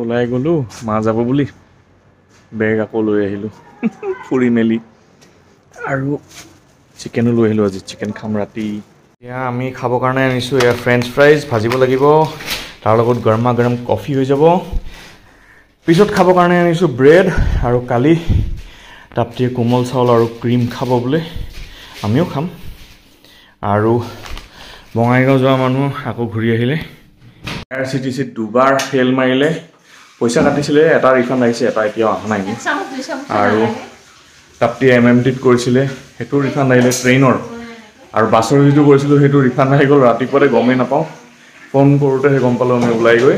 ওলাই গ'লো মা যাব বুলি বেগ আকৌ লৈ আহিলোঁ ফুৰি মেলি আৰু চিকেনো লৈ আহিলোঁ আজি চিকেন খাম ৰাতি এতিয়া আমি খাবৰ কাৰণে আনিছোঁ এয়া ফ্ৰেঞ্চ ফ্ৰাইজ ভাজিব লাগিব তাৰ লগত গৰমা গৰম কফি হৈ যাব পিছত খাবৰ কাৰণে আনিছোঁ ব্ৰেড আৰু কালি তাপ্তিয়ে কোমল চাউল আৰু ক্ৰীম খাব বোলে আমিও খাম আৰু বঙাইগাঁও যোৱা মানুহ আকৌ ঘূৰি আহিলে IRCTC দুবাৰ ফেল মাৰিলে পইচা কাটিছিলে এটা ৰিফাণ্ড আহিছে এটা এতিয়াও অহা নাই আৰু তাপ্তিয়ে MMTত কৰিছিলে সেইটো ৰিফাণ্ড আহিলে ট্ৰেইনৰ আৰু বাছৰ যিটো কৰিছিলোঁ সেইটো ৰিফাণ্ড আহি গ'ল ৰাতিপুৱাতে গমেই নাপাওঁ ফোন কৰোঁতেহে গম পালোঁ আমি ওলাই গৈ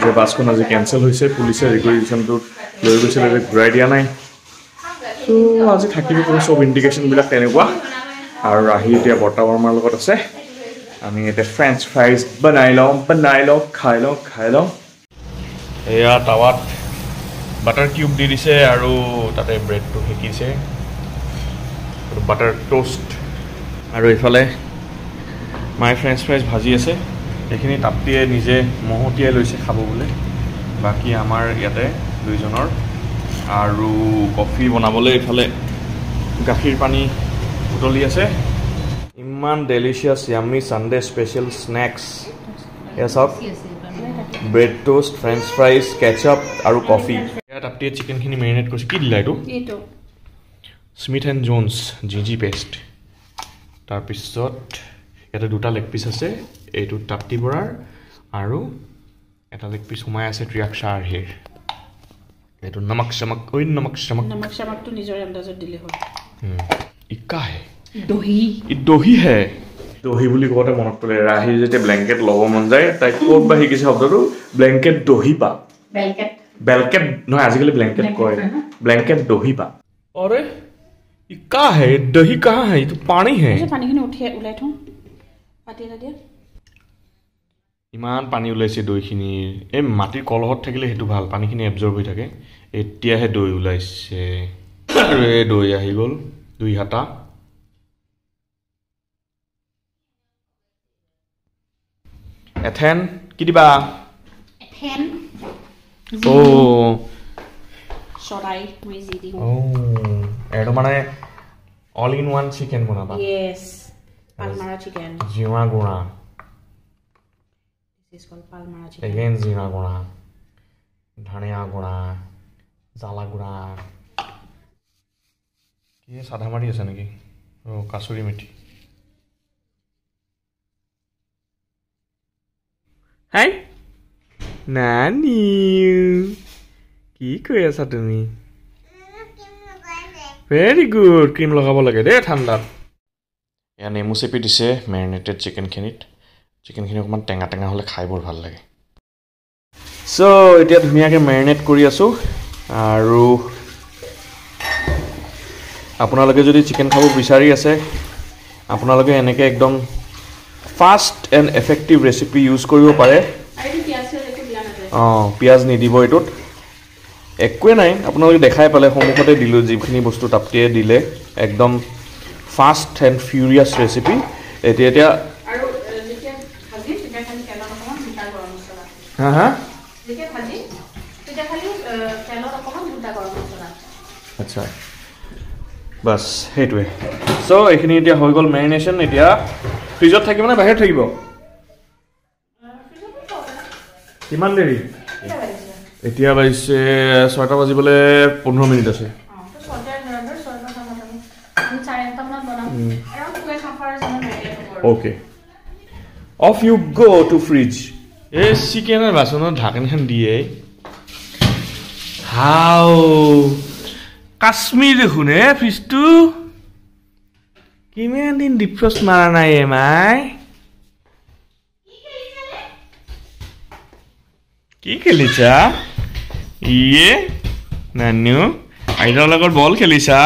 যে বাছখন আজি কেঞ্চেল হৈছে পুলিচে ৰিকুৱেশ্যনটো লৈ গৈছিলে যে ঘূৰাই দিয়া নাই ত' আজি থাকিব চব ইণ্ডিকেশ্যনবিলাক তেনেকুৱা আৰু আহি এতিয়া বৰ্তা বৰ্মাৰ লগত আছে আমি এতিয়া ফ্ৰেঞ্চ ফ্ৰাইজ বনাই লওঁ খাই লওঁ এয়া টাৱাত বাটাৰ কিউব দি দিছে আৰু তাতে ব্ৰেডটো সেকিছে বাটাৰ টোষ্ট আৰু এইফালে মাই ফ্ৰেঞ্চ ফ্ৰাইজ ভাজি আছে এইখিনি তাপ্তিয়ে নিজে মহতিয়াই লৈছে খাব বোলে বাকী আমাৰ ইয়াতে দুইজনৰ আৰু কফি বনাবলৈ এইফালে গাখীৰ পানী উতলি আছে ইমান delicious yummy Sunday special snacks এয়া চাওক bread toast French fries ketchup আৰু কফি ইয়াত তাপ্তিয়ে চিকেনখিনি মেৰিনেট কৰিছে কি দিলা এইটো Smith and Jones GG paste তাৰপিছত ইয়াতে দুটা লেগ পিচ আছে এইটো তাপ্তি বৰাৰ আৰু এটা লেগ পিচ সোমাই আছে ত্ৰিয়াক শ্বাহিৰ এইটো নমক চমকটো নিজৰ আন্দাজত দিলে হ'ল ইকা হে দহি হে দহি বুলি কওঁতে মনত পৰে ৰাহি যেতিয়া ব্লেংকেট ল'ব মন যায় তাই ক'ত বা শিকিছে শব্দটো ব্লেংকেট দহি পা বেলকেট নহয় আজিকালি ব্লেংকেট কয় ব্লেংকেট দহি পা अरे ये क्या है दही कहाँ है ये तो पानी है पानी खिनि उलाई थों पाती এটা দিয়া ইমান পানী ওলাইছে দৈখিনি এই মাটিৰ কলহত থাকিলে হেতু ভাল পানীখিনি এবজৰ্ব হৈ থাকে এতিয়াহে দৈ ওলাইছে আৰু এই দৈ আহি গ'ল দুই হাতা এথেন কি দিবা এথেন ও সৰাই মই জি দিম ও এটো মানে অল ইন ওয়ান চিকেন বনাবা ইয়েস পালমাৰা চিকেন জিৰা গুড়া দিস ইজ কল পালমাৰা চিকেন এগেইন জিৰা গুড়া ধনিয়া গুড়া জালা গুড়া কি সাদা মাৰি আছে নেকি ও কাসুৰি মেথি হাই নানি কি কৈ আছা তুমি ভেৰি গুড ক্ৰীম লগাব লাগে দেই ঠাণ্ডাত এয়া নেমু চেপি দিছে মেৰিনেটেড চিকেনখিনিত চিকেনখিনি অকণমান টেঙা টেঙা হ'লে খাই বৰ ভাল লাগে চ' এতিয়া ধুনীয়াকৈ মেৰিনেট কৰি আছোঁ আৰু আপোনালোকে যদি চিকেন খাব বিচাৰি আছে আপোনালোকে এনেকৈ একদম fast and effective recipe use কৰিব পাৰে অঁ পিঁয়াজ নিদিব এইটোত একোৱে নাই আপোনালোকে দেখাই পালে সন্মুখতে দিলোঁ যিখিনি বস্তু তাপ্তিয়ে দিলে একদম ফাষ্ট এণ্ড ফিউৰিয়াছ ৰেচিপি এতিয়া হা হা আচ্ছা বাছ সেইটোৱে চ' এইখিনি এতিয়া হৈ গ'ল মেৰিনেশ্যন এতিয়া ফ্ৰিজত থাকিব নে বাহিৰত থাকিব কিমান দেৰি এতিয়া বাজিছে 6টা বাজিবলৈ 15 মিনিট আছে okay of you go to fridge এই চিকেনৰ বাচনত ঢাকনিখন দিয়ে হাও কাশ্মীৰ দেখোন হে ফ্ৰিজটো কিমান দিন ডিফ্ৰষ্ট মাৰা নাই এমাই কি খেলিছা ইয়ে নানু আইতাৰ লগত বল খেলিছা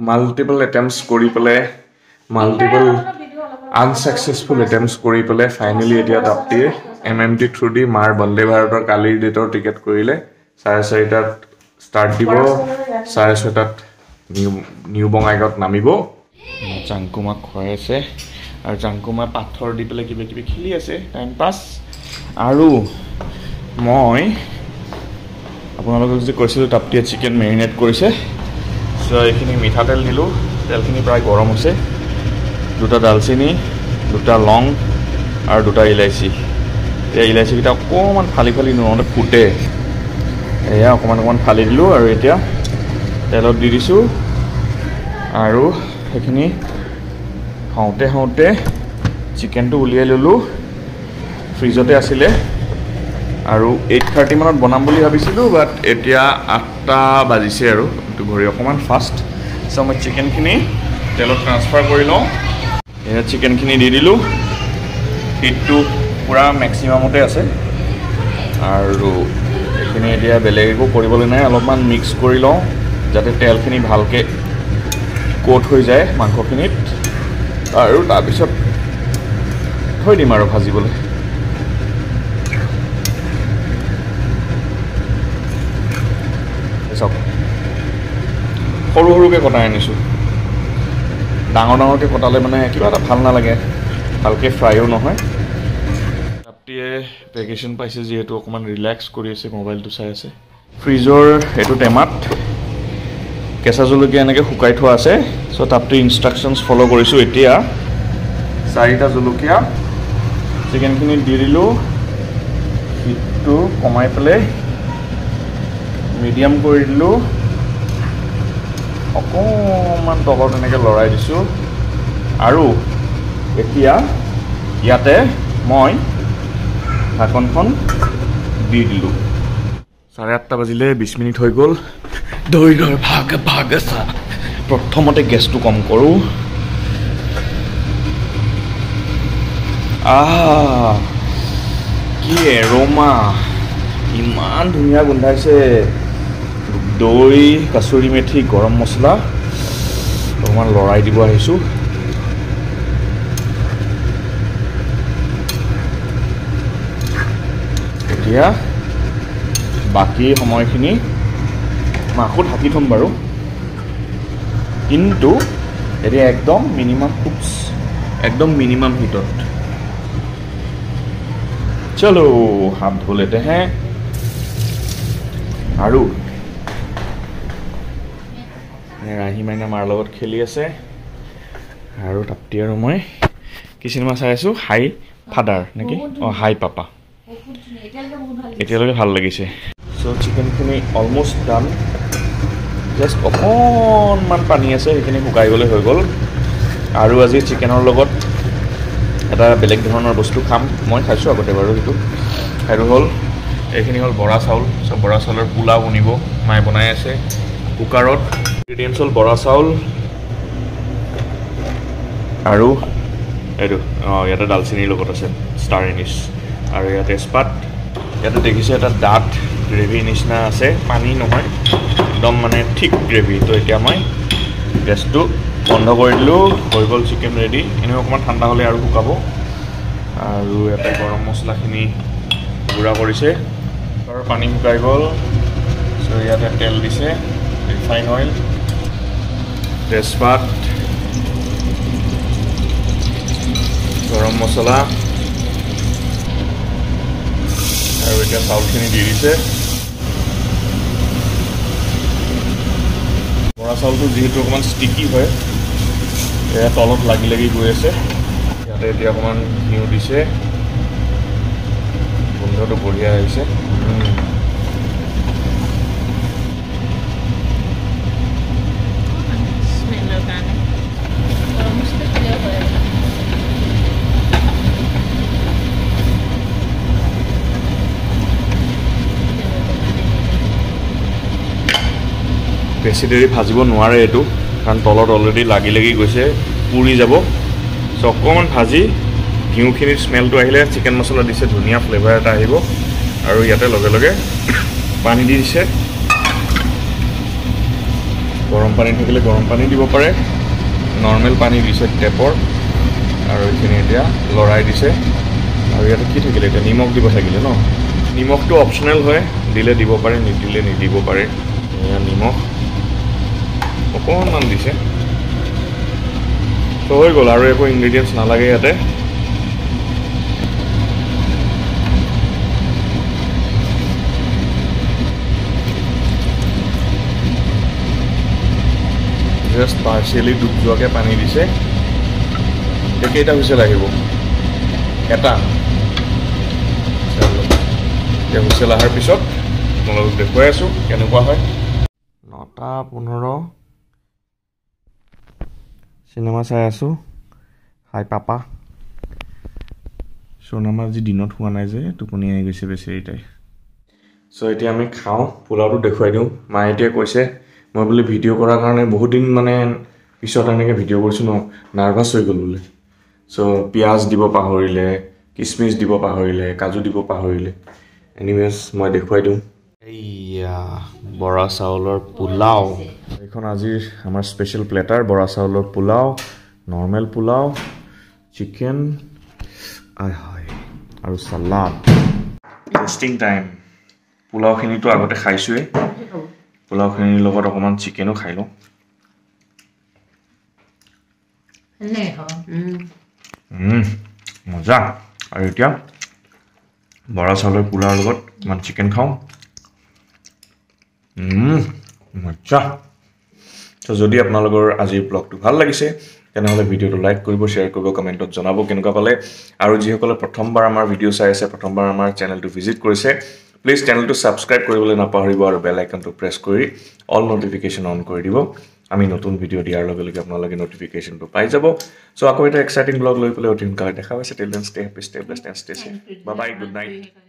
মাল্টিপল এটেম্পটছ কৰি পেলাই মাল্টিপল আনসাকসেসফুল এটেম্পটছ কৰি পেলাই ফাইনেলি এতিয়া তাপ্তিয়ে MMT থ্ৰু দি মাৰ বন্দে ভাৰতৰ কালিৰ ডেটৰ টিকেট কৰিলে 4:30টাত ষ্টাৰ্ট দিব 6:30টাত নিউ বঙাইগাঁৱত নামিব চাংকুমাক খুৱাই আছে আৰু চাংকুমা পাথৰ দি পেলাই কিবা কিবি খেলি আছে টাইম পাছ আৰু মই আপোনালোকক যে কৈছিলোঁ তাপ্তিয়ে চিকেন মেৰিনেট কৰিছে চ' এইখিনি মিঠাতেল দিলোঁ তেলখিনি প্ৰায় গৰম হৈছে 2টা দালচেনি 2টা লং আৰু 2টা ইলাইচি এই ইলাইচিকেইটা অকণমান ফালি ফালি নহওঁতে ফুটে এয়া অকণমান ফালি দিলোঁ আৰু এতিয়া তেলত দি দিছোঁ আৰু সেইখিনি হওঁতে চিকেনটো উলিয়াই ল'লোঁ ফ্ৰিজতে আছিলে আৰু 8:30 মানত বনাম বুলি ভাবিছিলোঁ বাট এতিয়া 8টা বাজিছে আৰু এইটো ঘড়ী অকণমান ফাষ্ট চ' মই চিকেনখিনি তেলত ট্ৰান্সফাৰ কৰি লওঁ এয়া চিকেনখিনি দি দিলোঁ হিটটো পূৰা মেক্সিমামতে আছে আৰু এইখিনি এতিয়া বেলেগ একো কৰিবলৈ নাই অলপমান মিক্স কৰি লওঁ যাতে তেলখিনি ভালকৈ কোট হৈ যায় মাংসখিনিত আৰু তাৰপিছত থৈ দিম আৰু ভাজিবলৈ চাওক সৰু সৰুকৈ কটাই আনিছোঁ ডাঙৰকৈ কটালে মানে কিবা এটা ভাল নালাগে ভালকৈ ফ্ৰাইও নহয় তাপ্তিয়ে ভেকেশ্যন পাইছে যিহেতু অকণমান ৰিলেক্স কৰি আছে মোবাইলটো চাই আছে ফ্ৰিজৰ এইটো টেমাত কেঁচা জলকীয়া এনেকৈ শুকাই থোৱা আছে চ' তাপ্তিৰ ইনষ্ট্ৰাকশ্যনছ ফ'ল' কৰিছোঁ এতিয়া 4টা জলকীয়া চিকেনখিনি দি দিলোঁ হিটটো কমাই পেলাই মিডিয়াম কৰি দিলোঁ অকণমান তলত এনেকৈ লৰাই দিছোঁ আৰু এতিয়া ইয়াতে মই ঢাকনখন দি দিলোঁ 8:30 বাজিলে 20 মিনিট হৈ গ'ল দৈ ভাগ চা প্ৰথমতে গেছটো কম কৰোঁ কি এৰোমা ইমান ধুনীয়া গোন্ধাইছে দৈ কাচুৰি মেথি গৰম মছলা অকণমান লৰাই দিব আহিছোঁ এতিয়া বাকী সময়খিনি মই আকৌ ঢাকি থ'ম বাৰু কিন্তু এতিয়া একদম মিনিমাম হিটত চলো হাত ধো লেতে হে আৰু ৰাহি মাইনা মাৰ লগত খেলি আছে আৰু তাপ্তি আৰু মই কি চিনেমা চাই আছোঁ হাই ফাদাৰ নেকি হাই পাপা এতিয়ালৈকে ভাল লাগিছে চ' চিকেনখিনি অলমষ্ট ডান জাষ্ট অকণমান পানী আছে সেইখিনি শুকাই গ'লে হৈ গ'ল আৰু আজি চিকেনৰ লগত এটা বেলেগ ধৰণৰ বস্তু খাম মই খাইছোঁ আগতে বাৰু সেইটো হ'ল এইখিনি হ'ল বৰা চাউল চ' বৰা চাউলৰ পোলাও বনিব মায়ে বনাই আছে কুকাৰত ইনগ্ৰিডিয়েণ্টছ হ'ল বৰা চাউল আৰু এইটো ইয়াতে দালচেনিৰ লগত আছে ষ্টাৰ এনিছ আৰু ইয়াতে তেজপাত ইয়াতে দেখিছে এটা ডাঠ গ্ৰেভি নিচিনা আছে পানী নহয় একদম মানে ঠিক গ্ৰেভি তো এতিয়া মই গেছটো বন্ধ কৰি দিলোঁ হৈ গ'ল চিকেন ৰেডি এনেও অকণমান ঠাণ্ডা হ'লে আৰু শুকাব আৰু ইয়াতে গৰম মছলাখিনি গুড়া কৰিছে আৰু পানী শুকাই গ'ল চ' ইয়াতে তেল দিছে ৰিফাইন অইল তেজপাত গৰম মছলা আৰু এতিয়া চাউলখিনি দি দিছে বৰা চাউলটো যিহেতু অকণমান ষ্টিকি হয় এয়া তলত লাগি গৈ আছে ইয়াতে এতিয়া অকণমান ঘিউ দিছে গোন্ধটো বঢ়িয়া আহিছে বেছি দেৰি ভাজিব নোৱাৰে এইটো কাৰণ তলত অলৰেডি লাগি গৈছে পুৰি যাব চ' অকণমান ভাজি ঘিউখিনিৰ স্মেলটো আহিলে চিকেন মছলা দিছে ধুনীয়া ফ্লেভাৰ এটা আহিব আৰু ইয়াতে লগে লগে পানী দি দিছে গৰম পানী থাকিলে গৰম পানী দিব পাৰে নৰ্মেল পানী দিছে টেপৰ আৰু এইখিনি এতিয়া লৰাই দিছে আৰু ইয়াতে কি থাকিলে এতিয়া নিমখ দিব থাকিলে ন নিমখটো অপচনেল হয় দিলে দিব পাৰে নিদিলে নিদিব পাৰে এয়া নিমখ অকণমান দিছে চ' হৈ গ'ল আৰু একো ইনগ্ৰিডিয়েণ্টছ নালাগে ইয়াতে জাষ্ট পাৰ্চিয়েলি ডুব যোৱাকৈ পানী দিছে এতিয়া কেইটা হুইচেল আহিব এটা এতিয়া হুইচেল অহাৰ পিছত আপোনালোকক দেখুৱাই আছোঁ কেনেকুৱা হয় 9:15 চিনেমা চাই আছোঁ হাই পাপা সোনামা আজি দিনত হোৱা নাই যে টোপনি আহি গৈছে বেচেৰিটাই চ' এতিয়া আমি খাওঁ পোলাওটো দেখুৱাই দিওঁ মায়ে এতিয়া কৈছে মই বোলে ভিডিঅ' কৰাৰ কাৰণে বহুত দিন মানে পিছত এনেকৈ ভিডিঅ' কৰিছোঁ ন নাৰ্ভাছ হৈ গ'ল বোলে চ' পিঁয়াজ দিব পাহৰিলে কিচমিচ দিব পাহৰিলে কাজু দিব পাহৰিলে এনিৱেজ মই দেখুৱাই দিওঁ এইয়া বৰা চাউলৰ পোলাও এইখন আজিৰ আমাৰ স্পেচিয়েল প্লেটাৰ বৰা চাউলৰ পোলাও নৰ্মেল পোলাও চিকেন হয় আৰু চালাড টেষ্টিং টাইম পোলাওখিনিতো আগতে খাইছোঁৱেই পোলাওখিনিৰ লগত অকণমান চিকেনো খাই লওঁ মজা আৰু এতিয়া বৰা চাউলৰ পোলাওৰ লগত অকণমান চিকেন খাওঁ মজা চ' যদি আপোনালোকৰ আজিৰ ব্লগটো ভাল লাগিছে তেনেহ'লে ভিডিঅ'টো লাইক কৰিব শ্বেয়াৰ কৰিব কমেণ্টত জনাব কেনেকুৱা পালে আৰু যিসকলে প্ৰথমবাৰ আমাৰ ভিডিঅ' চাই আছে প্ৰথমবাৰ আমাৰ চেনেলটো ভিজিট কৰিছে প্লিজ চেনেলটো ছাবস্ক্ৰাইব কৰিবলৈ নাপাহৰিব আৰু বেল আইকনটো প্ৰেছ কৰি অল নটিফিকেশ্যন অন কৰি দিব আমি নতুন ভিডিঅ' দিয়াৰ লগে লগে আপোনালোকে নটিফিকেশ্যনটো পাই যাব চ' আকৌ এটা এক্সাইটিং ব্লগ লৈ পেলাই অতি সোনকালে দেখা হৈছে till then stay happy stay blessed and stay safe bye bye good night